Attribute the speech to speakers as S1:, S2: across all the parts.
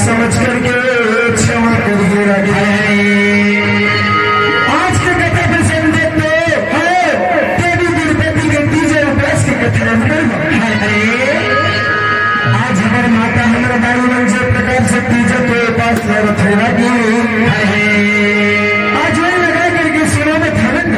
S1: समझ करके क्षमा करिए आज के कथा प्रसंग देवी दुर्गति के तीजे उपवास के कथा आज हमारे माता हमारे दारू रंग प्रकार से तीजे के उपास लगी आज वही लगा करके सुनो में धरन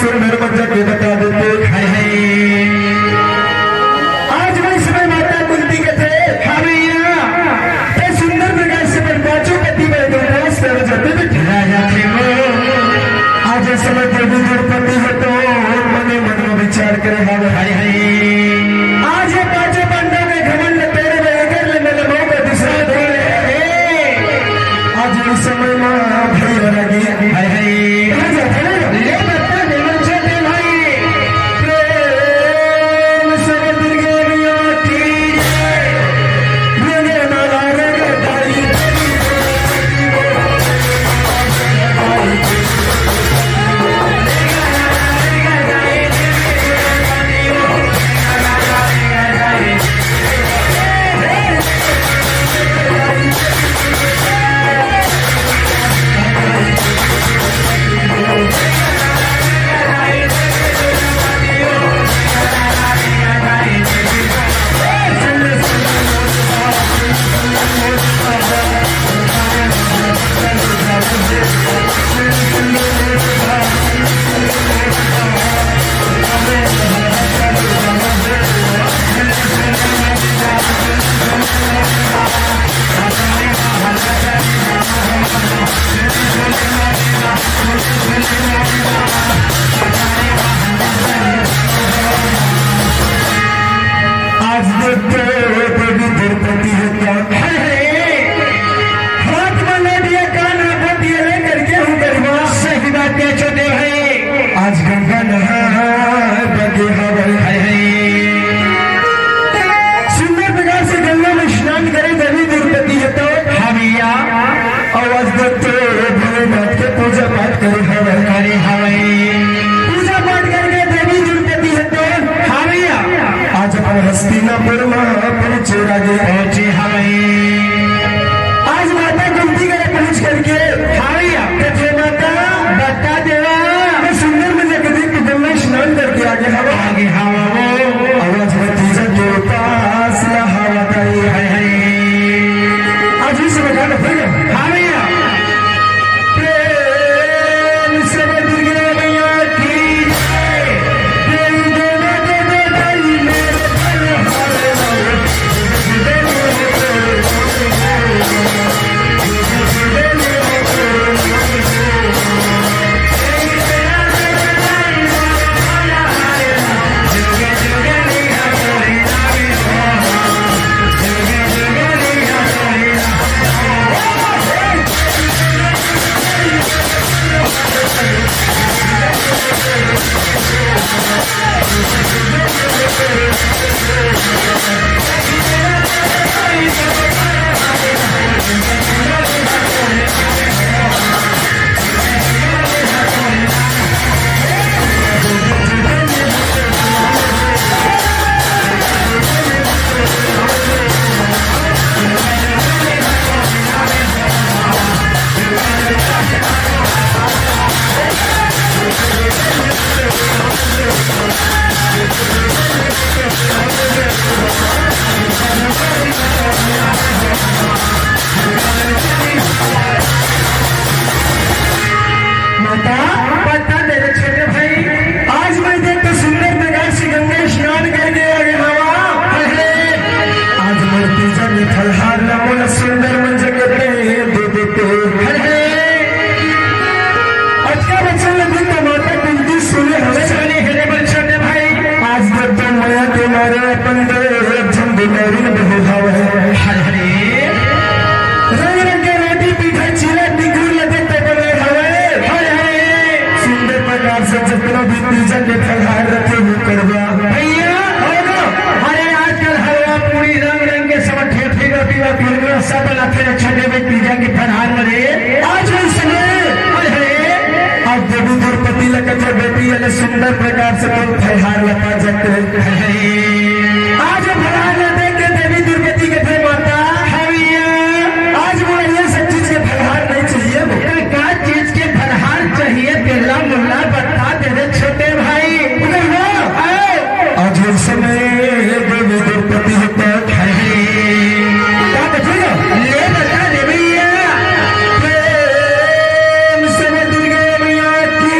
S1: सुंदर मंजर के बता देते हैं। आज वही समय माता कुंती के थे भैया तो सुंदर प्रकार से पांचों पति में दोस्त जाते थे राजा थे वो। आज समय देवी द्रौपदी हो तो मने मन में विचार करे हाय आज ये पांचों पांडव के घमंड तेरे में कर ले मेरे मुंह को दूसरा दे आज इस समय में भैया लगी हाय ले बता देवन छोटे भाई प्रेम से दुर्गे मिया की मेरे नाला रे दाई आज देखते देवी द्रौपदी है क्या हाथ में ले दिया कान में दिया लेकर के हूँ गरीबा सही बात है छोटे भाई आज गंगा नहा बगे हवाई सुंदर प्रकार से गंगा में स्नान करे देवी द्रौपदी है तो भैया और आज देखते भोलेनाथ के पूजा पाठ करे हवाई पूजा पाठ करके देवी द्रौपदी है तो भैया आज अपन हस्तिनापुर में पहुंचे पहुंचे हमें आज माता कुंती के पहुंच करके भैया कथे माता बता देवा मैं सुंदर में जाकर देख गंगा स्नान करके आगे हवा आवाज भतीजा के पास हवा है आज इस प्रकार भैया प्रेम से दुर्गे मैया की सुंदर प्रकार से फलहार लगा जाते आज फलहार लेते के देवी द्रौपदी के थे माता आज बोलिए सब चीज के फलहार नहीं चाहिए क्या चीज के फलहार चाहिए बिरला मुल्ला बता दे छोटे भाई आज उस समय देवी द्रौपदी होता ले बता दे भैया प्रेम से दुर्गे मैया की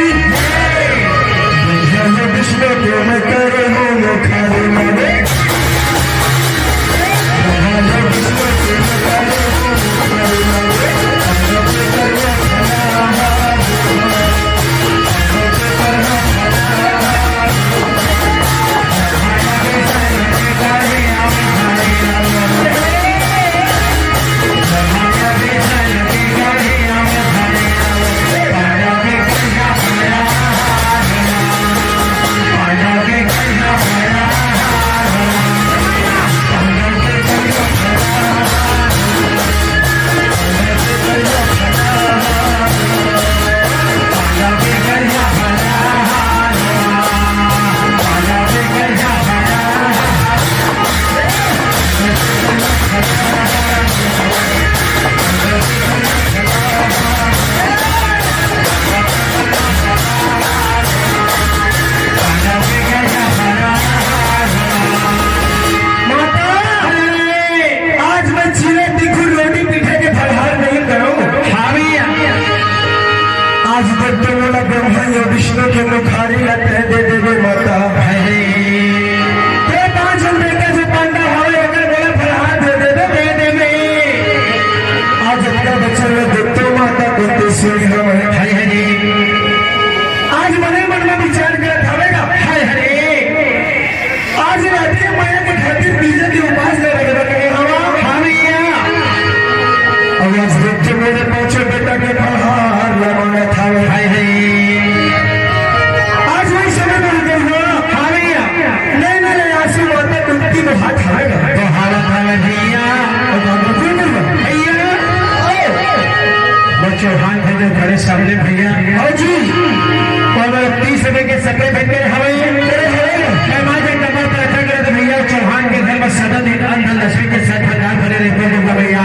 S1: देखते बोला ब्रह्मा या विष्णु के मुखारी लगते दे देवे माता है पांच जन बेटा जो पांडा हवे अगर बोला फलहार दे देवे आज अपना बच्चा में देखते माता कुंती सोई हवे हरे आज मने मन में विचार करत हवेगा हाय हरे आज रात्रि माया के खातिर बीजे की उपास लगे हवा हामिया आवाज देखते मेरे पहुंचे बेटा के फलहार लगाना था हाय हरे आज वही समय में गए हो हामिया नहीं नहीं आंसू माता कुंती को हाथ आएगा तो हालत है भैया भैया बच्चों हाथ है जो बड़े सामने भैया आओ जी 30 रुपए के सपने बैठे हवाई भैया चौहान के घर में सदन एक अंधन लक्ष्मी के साथ प्रदान भरे रहते हैं भैया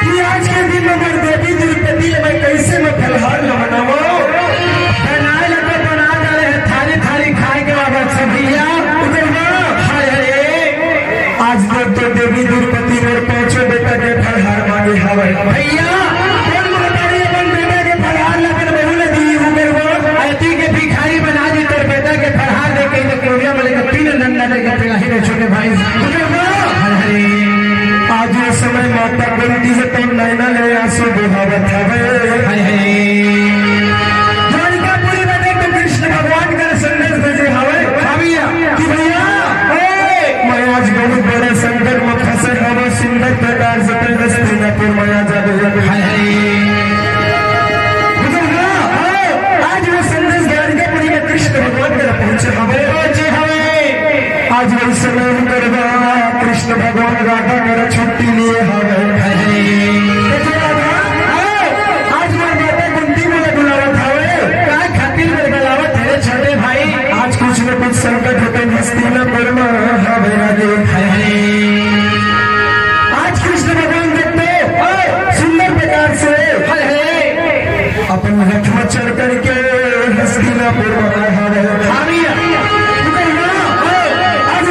S1: की आज के दिन में देवी द्रौपदी मैं कैसे मैं फलहार न बनाओ बनाए लगे बना डाले थाली थाली खाए के बाद भैया आज तक तो देवी द्रौपदी मेरे पहुंचे बेटा के फलहार मांगे हवे भैया फलहार लगन बहु दी अति के भिखारी बना दी तेरे बेटा के फलहार देके तीन नंदा छोटे भाई आज ये समय माता कुंती से तुम नैना ले आंसू बहावत हवे द्वारिकापुरी में देख कृष्ण भगवान का संदेश भेजे हवे कि भैया मैं आज बहुत बड़े संकट में फंसे हवा सुंदर प्रकार से हस्तिनापुर माया जादू आज वो संदेश द्वारिकापुरी में कृष्ण भगवान का पहुंचे हवे आज वही समय कृष्ण भगवान राधा मेरा छुट्टी लिए हवे आज मैं माता कुंती मुझे बुलावत हवे काय खातिर में बुलावत है छोटे भाई आज कुछ न कुछ संकट होते हस्तिनापुर में हवे आज कृष्ण भगवान देखते सुंदर प्रकार से अपन रथ में चढ़ करके हस्तिनापुर में हवे आज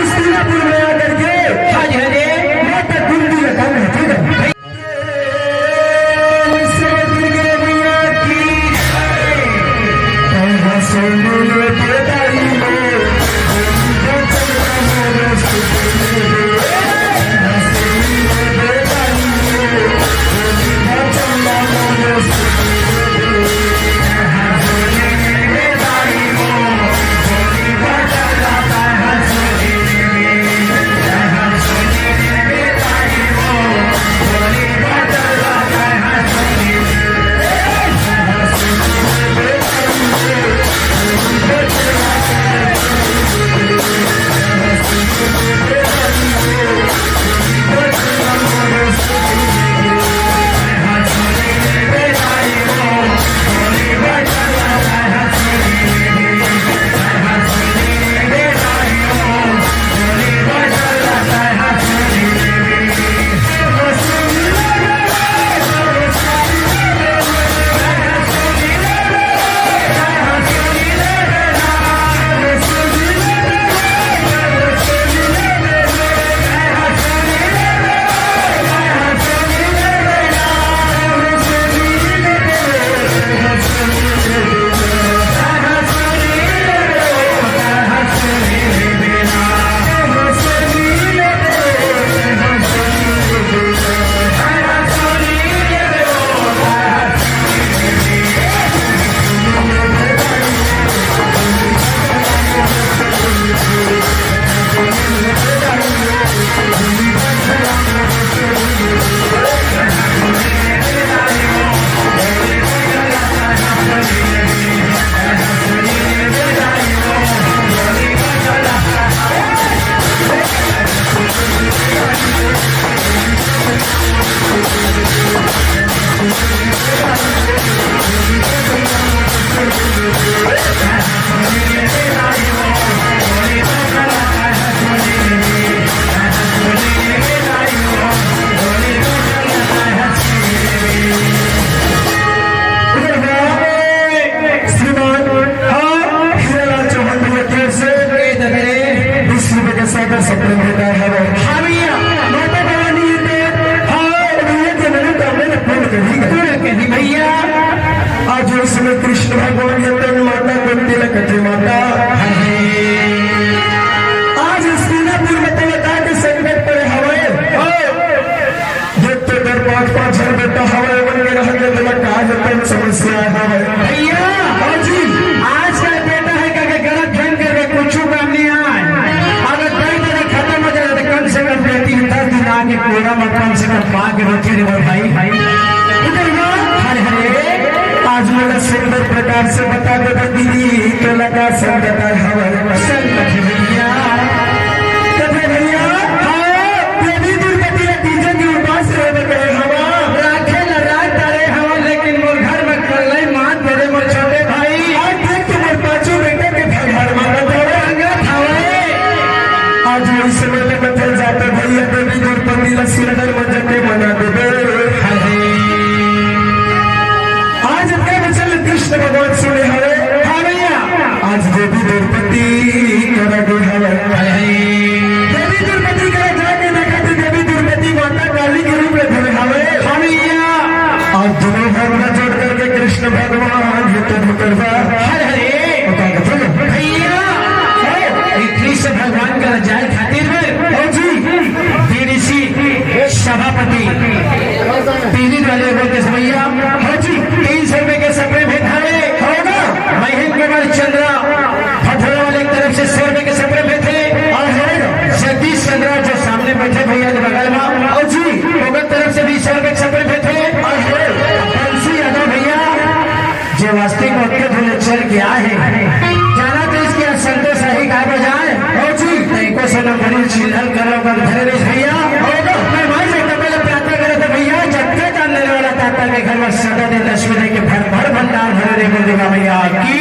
S1: सागर सपने भेटा है हाँ भैया माता भवानी भैया आज उसमें कृष्ण भगवान यतन माता कुंती कथे माता आज हस्तिनापुर में बता के संकट पर हवाए देखते दर 5-5 हजार बेटा हवाए बन के रहने वाला काज अपन समस्या है भैया जी आज का बेटा है कि गलत फहम करके कुछ काम नहीं आए अगर दर्द खत्म हो जाए तो कम से कम बेटी 10 दिन आगे पूरा में कम से कम पाग रोके रे भाई आज मेरा सुंदर प्रकार से बता दो दीदी तो लगा संगत हवा संगत भैया कथे भैया देवी दुर्गति तीजन के उपास रहे हवा राखे न रात तारे हवा लेकिन मोर घर में कल मात मेरे मोर छोटे भाई आज देख तो मोर पांचों बेटे के घर माता थोड़े अंगत हवाए आज वही समय में बदल जाते भैया देवी दुर्गति लक्ष्मीनगर में जटे मना दे कृष्ण भगवान सुने हवे हाँ भैया आज देवी द्रौपदी करेंगे हवे देवी द्रौपदी करे जाके देखा तो देवी द्रौपदी माता काली के रूप में धरे हवे हाँ भैया आज दोनों भावना जोड़ करके कृष्ण भगवान युद्ध करवा भैया कृष्ण भगवान का जाए खातिर में जी ऋषि सभापति पीरी वाले बोलते भैया हाँ जी 300 रुपए के सपने भेजे होगा महेंद्र कुमार चंद्रा भथरा वाले एक तरफ से 100 रुपए के सपने भेजे और सतीश चंद्रा जो सामने बैठे भैया के बगल में और जी होगा तरफ से 20 रुपए के सपने भेजे और बंसी यादव भैया जो वास्तविक वक्त धुले चल के आए जाना तो इसके संतोष सही कहा बजाए और जी को सनम भरी चिल्हल करो धरे भैया होगा मैं भाई से कपड़े प्रार्थना करे तो भैया जब जानने वाला ताता के घर में सदा दे तस्वीर के भर भर भंडार भरे बोलेगा भैया की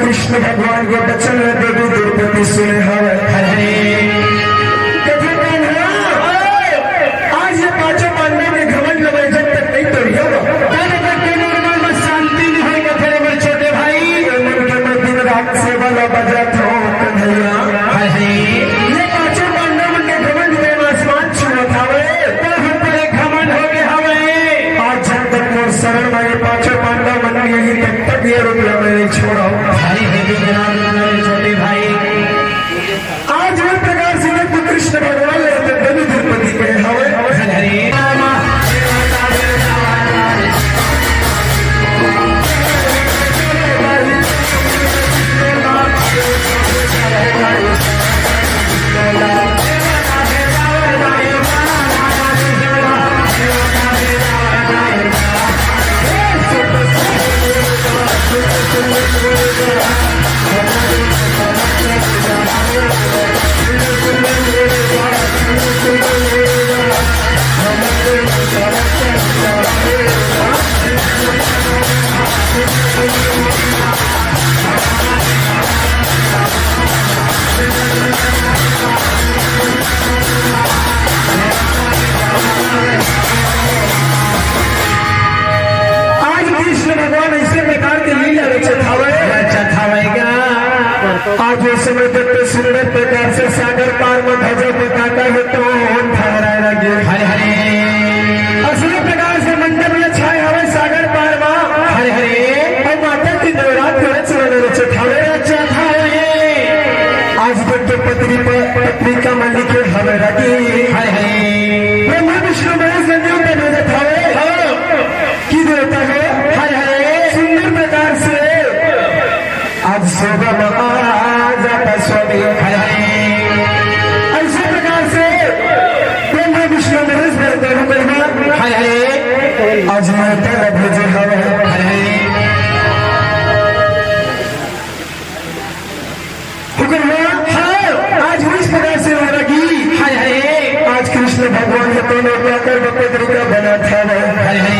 S1: कृष्ण भगवान के बचन में देवी द्रौपदी सुने हवे आज ये पांचों पांडव में घमंड लगे जब तक नहीं तो शांति नहीं होगा तेरे मेरे छोटे भाई मन के मैं दिन रात से वाला बजाता हूँ कन्हैया ये पांचों पांडव के घमंड में आसमान छुआ था घमंड हो गए हवे आज जब तक मोर शरण में ये पांचों पांडव मन यही तब तक ये रुपया मैं नहीं छोड़ा भाई छोटे भाई रचत हवैगा। आज ये समय तक तो सुंदर प्रकार से सागर पार में ध्वजा पताका है तो फहराए लगे। हरे हरे असली प्रकार से मंदिर में छाए हवे सागर पार में। हरे हरे और माता की नवरात्र रचत हवे। आज तक तो पत्रिका में लिखे हवे लगी। हरे हरे ब्रह्मा विष्णु महेश संजीव का नजर हवे की देवता है। हरे हरे सुंदर प्रकार से आज शोभा जाता स्वामी। हरे हरे ऐसे प्रकार से ब्रह्मा विष्णु महेश करना। हरे हरे आज माता भेजे हवे। हरे हरे आज इस प्रकार से हो रही। हरे हरे आज कृष्ण भगवान ने तो कर तरीका बना था। हरे हरे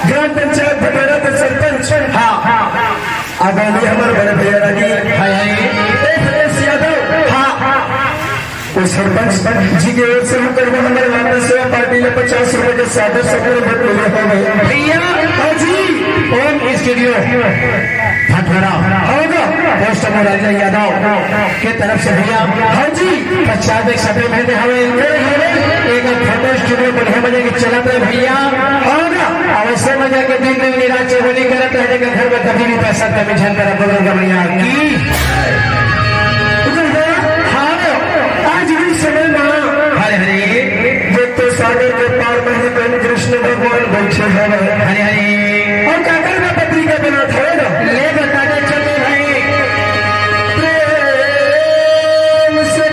S1: ग्राम पंचायत भटेरा तो सरपंच आगामी हमारे बड़े भैया लगी। हाय हाय यादव वो सरपंच जी की ओर से हम करवा हमारे माता सेवा पार्टी ने 50 रुपए के सादर सफल वोट मिले हैं भैया। जी ओम स्टूडियो भटभरा होगा पोस्ट राजा यादव के तरफ से भैया। हाँ जी 50 एक सफे महीने हमें एक फोटो स्टूडियो बढ़िया बने के चला रहे भैया। होगा अवश्य मजा के दिन में निराश होली करते रहने के घर में कभी भी पैसा कमीशन करा बोलेगा भैया की। आज भी समय में हरे हरे जो तो सागर के पार में कृष्ण भगवान बैठे हैं। हरे हरे और काकर में पत्रिका बना था ले बताने चले भाई प्रेम से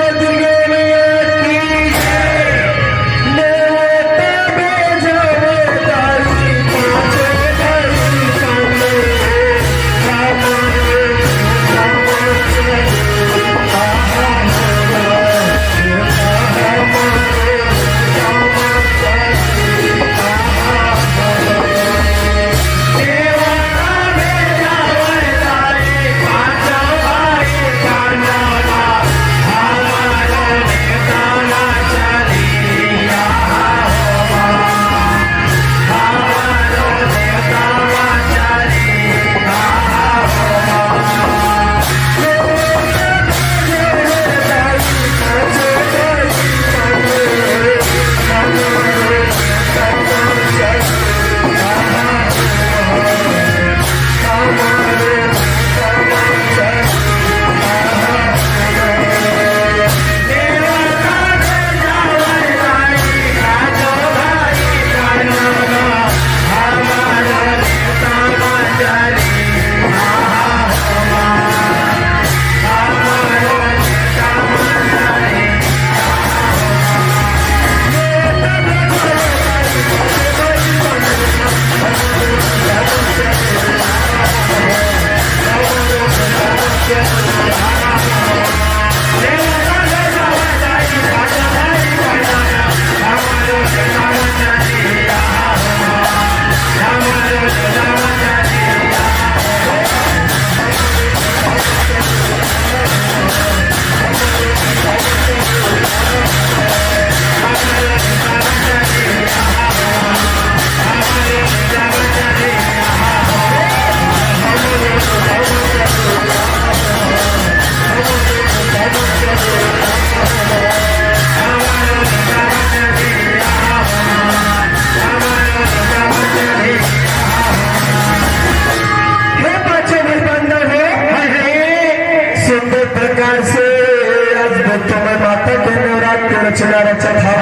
S1: रचना रचत है।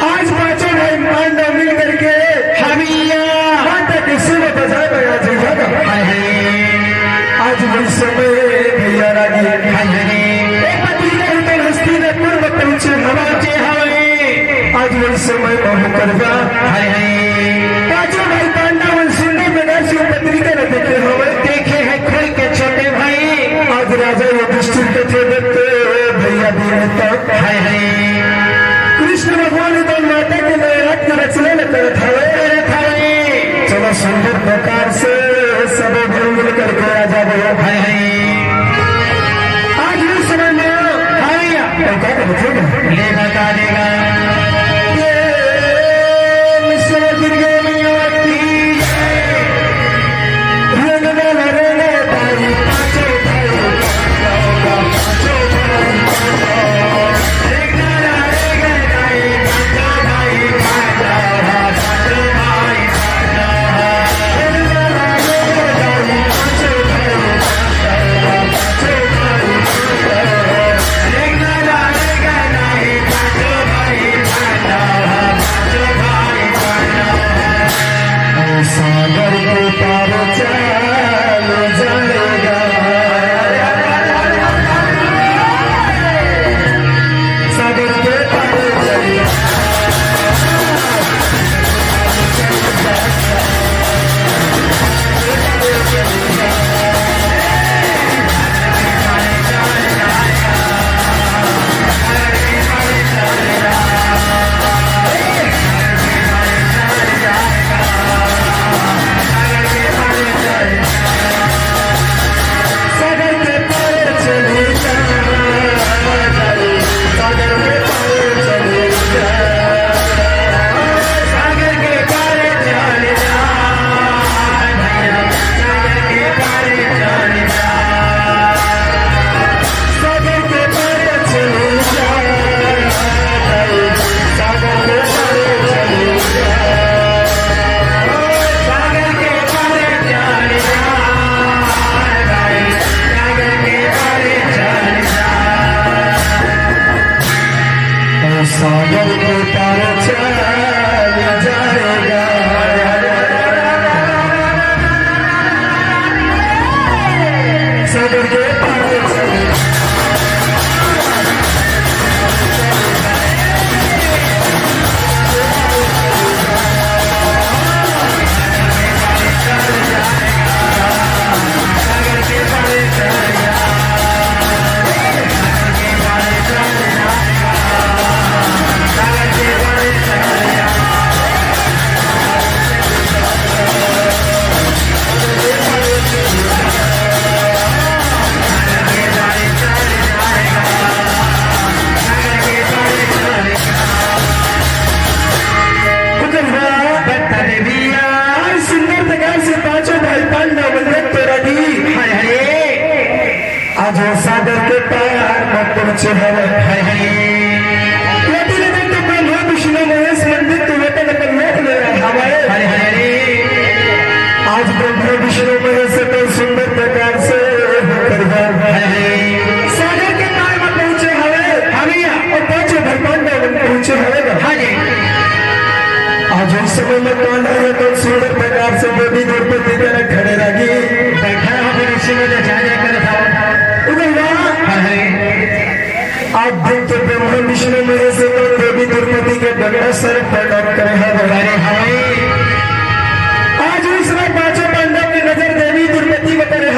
S1: आज पांचों भाई पांडव मिल करके हमिया माता की सेवा बजाय बजा जगह आज वही समय भैया राजी हस्तिनापुर में पहुंचे हवाचे हवे आज वही समय बहु करवा पांचों भाई पांडव सुनने में शिव पत्रिका ने देखे हैं खोल के छोटे भाई आज राजा युधिष्ठिर के थे देखते भैया तक कृष्ण भगवान तो माता के नवरात्र की रचना न करत हवे चलो सुंदर प्रकार से सब भर मिल करके आ जाओ आज भी समय में ले बता देगा सागर के पार चल जाएगा सागर के पार चल आज सागर के पार मत पहुंचे विष्णु महेश मंदिर आज ब्रह्मा विष्णु महेश तो सुंदर प्रकार से सागर के पार में पहुंचे और पहुंचे भगवान पहुंचे आज उस समय में कौन है तो सुंदर प्रकार से देवी द्रौपदी तरह खड़े रही बैठा ऋषि में जाने कर आप देखते ब्रह्मा विष्णु महेश तो देवी द्रौपदी के दंडा सर प्रणाम करे हवाई आज उस समय पांचों पांडव की नजर देवी द्रौपदी पर करे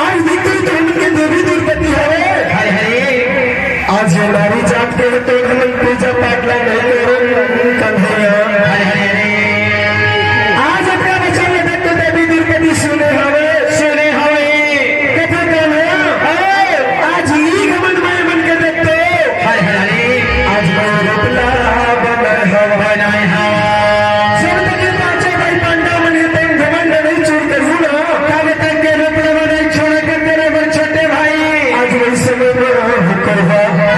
S1: आज देखते तो उनके देवी द्रौपदी आज ये नारी जात के तो हम पूजा पाठ ला नहीं करें कन्हैया आज अपना वचन लेते तो देवी द्रौपदी सुने आज ही घमंड में मन के देखते आज मैं रोपला बनाए सब तक पांचों भाई पांडव मन तुम घमंड नहीं छोड़ कर सुनो कब तक के रोपला बने छोड़ कर तेरे बड़ छोटे भाई आज वही समय में हुक्कर हुआ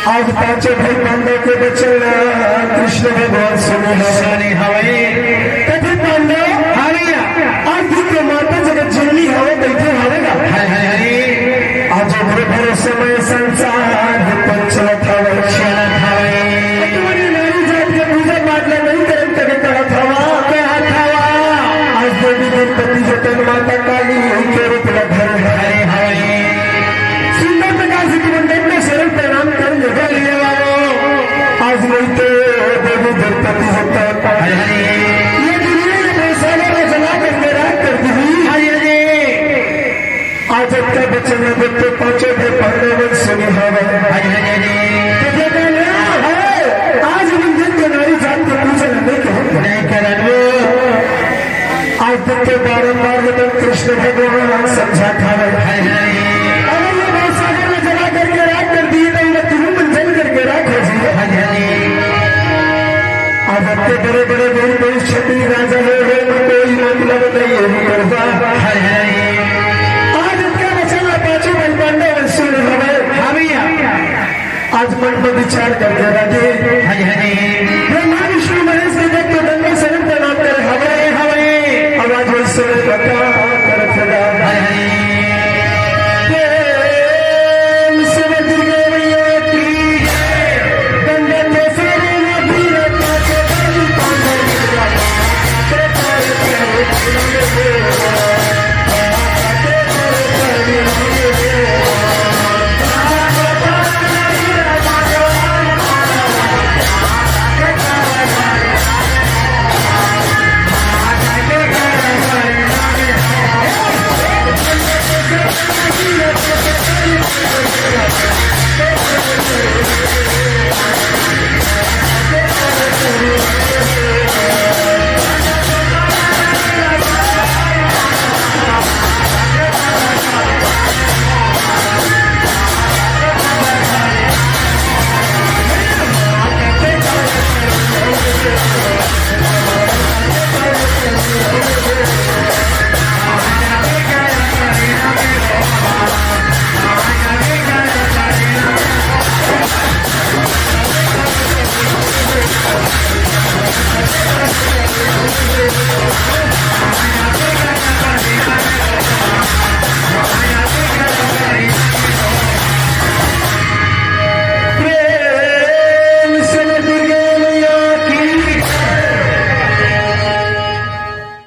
S1: आज पांचों भाई पांडव के बच्चे कृष्ण भगवान सुने हवाई कथित पांडव आज के माता जगत जननी हवा बैठे हवेगा आज भरे भरोसे में संसार पंचलत तुम्हारी नारी जात के पूजा पाठ नहीं करें कभी कहा था आज देवी द्रौपदी जतन माता काली के रूप में घर है सुंदर प्रकार से मंदिर में शरण प्रणाम कर आज नहीं तो देवी द्रौपदी होता ये दुनिया ने पैसा जला कर मेरा कर दी आज का बच्चे देखते पांचों के पांडव सुनी हवा आज मन में विचार करके राजे
S2: हरे हरे